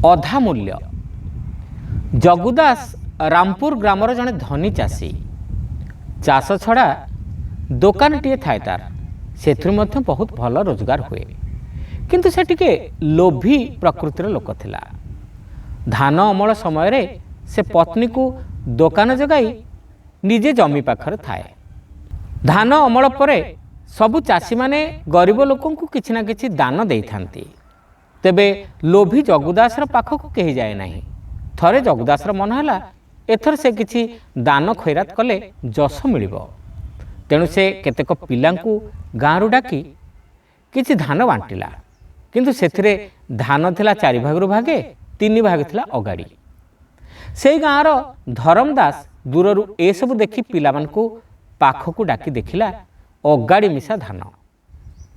अधा मूल्य। जगुदास रामपुर ग्रामर जड़े धनी चाषी। चाष छड़ा दोकान टे थाए तार से बहुत भल रोजगार हुए, किंतु से टिके लोभी प्रकृतिर लोक थिला। धान अमल समय रे से पत्नी को दोकान जगाई निजे जमी पाखर थाए। धान अमल परे सबु चाषी माने गरीब लोकों को किछि ना किछि दान देई थांती। तेबे लोभी जगुदासर पाखक कही जाए नहीं। थरे जगुदासर मन हैला एथर से किछि दान खैरात कले जस मिलिबो। तेणु से केतेक पिलांकु गाँरु डाकी किछि धान बांटिला, किंतु सेथिरे धान थिला 4 भागरु भागे 3 भाग थिला अगाड़ी। से गाँर धरमदास दूररू ए सब देखि पिलामानकु पाखकु डाकी देखिला अगाड़ी मिसा धान।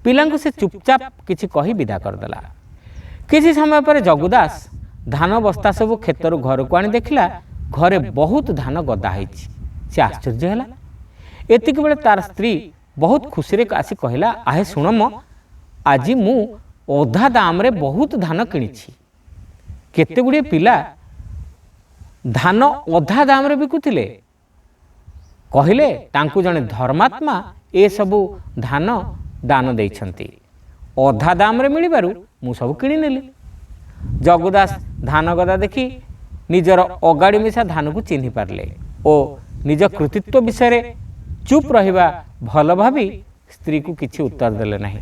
पिलांकु से चुपचाप किछि कही विदा करदेला। किछि समय पर जगुदास धान बस्ता सब खेतरु घर को आनी देखिला घरे बहुत धान गदा होइछि। से आश्चर्य हैला। एतिक बेले तार स्त्री बहुत खुशी रे आसी कहला, आहे सुणम, आज मु अधा दाम रे बहुत धान किनिछि। केते गुडे पिला धान अधा दाम रे बिकुथिले। कहिले तांकु जने धर्मात्मा ए सबु धान दान देइछंती। अधा दाम रे मिलिबारु मु सब किनि नेली। जगुदास धान गदा देखि निजर अगाड़ी मिसा धान को चिन्हि पारले ओ निज कृतित्व विषय चुप रहिबा भल भावी स्त्री को किछि उत्तर देले नहीं।